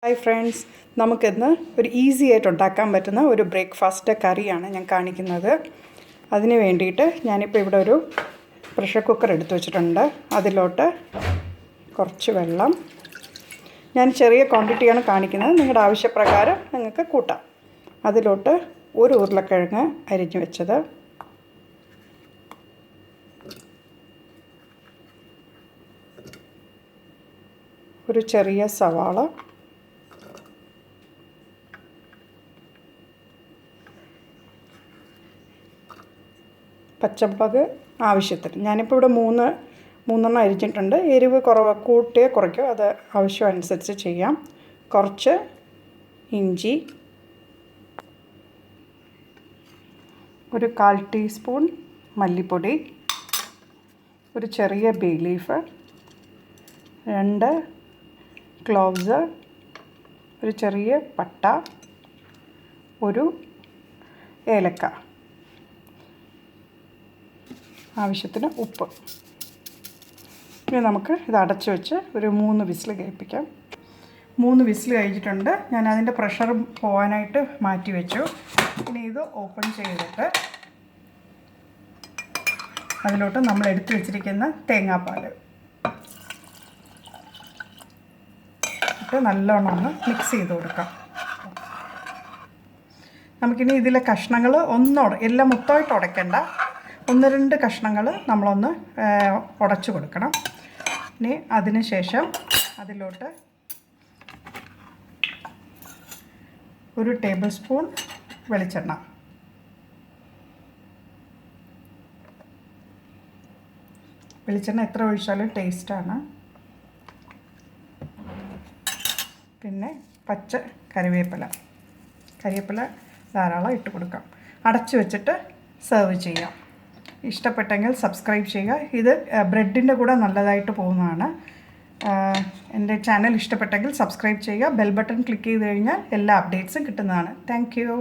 Hi friends, നമുക്കിന്ന് ഒരു easy ആയിട്ട് ഉണ്ടാക്കാൻ പറ്റുന്ന ഒരു ബ്രേക്ക്ഫാസ്റ്റ് കറിയാണ് ഞാൻ കാണിക്കുന്നത്. അതിന് വേണ്ടിയിട്ട് ഞാനിപ്പോൾ ഇവിടെ ഒരു പ്രഷർ കുക്കർ എടുത്തു വെച്ചിട്ടുണ്ട്. അതിലോട്ട് കുറച്ച് വെള്ളം, ഞാൻ ചെറിയ ക്വാണ്ടിറ്റിയാണ് കാണിക്കുന്നത്, നിങ്ങളുടെ ആവശ്യപ്രകാരം നിങ്ങൾക്ക് കൂട്ടാം. അതിലോട്ട് ഒരു ഉരുളക്കിഴങ്ങ് അരിഞ്ഞു വെച്ചത്, ഒരു ചെറിയ സവാള, പച്ചമുളക് ആവശ്യത്തിന്. ഞാനിപ്പോൾ ഇവിടെ മൂന്നെണ്ണം അരിഞ്ഞിട്ടുണ്ട്. എരിവ് കൂട്ടിയോ കുറയ്ക്കോ അത് ആവശ്യമനുസരിച്ച് ചെയ്യാം. കുറച്ച് ഇഞ്ചി, ഒരു 1/4 ടീസ്പൂൺ മല്ലിപ്പൊടി, ഒരു ചെറിയ ബേ ലീഫ്, 2 ക്ലോവ്സ്, ഒരു ചെറിയ പട്ട, ഒരു ഏലക്ക, ആവശ്യത്തിന് ഉപ്പ്. ഇനി നമുക്ക് ഇത് അടച്ചു വെച്ച് ഒരു 3 വിസിൽ കേൾപ്പിക്കാം. 3 വിസിൽ കഴിഞ്ഞിട്ടുണ്ട്. ഞാൻ അതിൻ്റെ പ്രഷർ പോകാനായിട്ട് മാറ്റി വെച്ചു. ഇനി ഇത് ഓപ്പൺ ചെയ്തിട്ട് അതിലോട്ട് നമ്മൾ എടുത്തു വെച്ചിരിക്കുന്ന തേങ്ങാപ്പാൽ ഇട്ട് നല്ലോണം ഒന്ന് മിക്സ് ചെയ്ത് കൊടുക്കാം. നമുക്കിനി ഇതിലെ കഷ്ണങ്ങൾ എല്ലാം മൊത്തമായിട്ട് ഉടയ്ക്കണ്ട, 1-2 കഷ്ണങ്ങൾ നമ്മളൊന്ന് ഉടച്ചു കൊടുക്കണം. ഇനി അതിന് ശേഷം അതിലോട്ട് 1 ടേബിൾ സ്പൂൺ വെളിച്ചെണ്ണ, വെളിച്ചെണ്ണ എത്ര ഒഴിച്ചാലും ടേസ്റ്റാണ്. പിന്നെ പച്ച കരിവേപ്പില ധാരാളം ഇട്ട് കൊടുക്കാം. അടച്ചു വെച്ചിട്ട് സെർവ് ചെയ്യാം. ഇഷ്ടപ്പെട്ടെങ്കിൽ സബ്സ്ക്രൈബ് ചെയ്യുക. ഇത് ബ്രെഡിൻ്റെ കൂടെ നല്ലതായിട്ട് പോകുന്നതാണ്. എൻ്റെ ചാനൽ ഇഷ്ടപ്പെട്ടെങ്കിൽ സബ്സ്ക്രൈബ് ചെയ്യുക. ബെൽ ബട്ടൺ ക്ലിക്ക് ചെയ്ത് കഴിഞ്ഞാൽ എല്ലാ അപ്ഡേറ്റ്സും കിട്ടുന്നതാണ്. Thank you.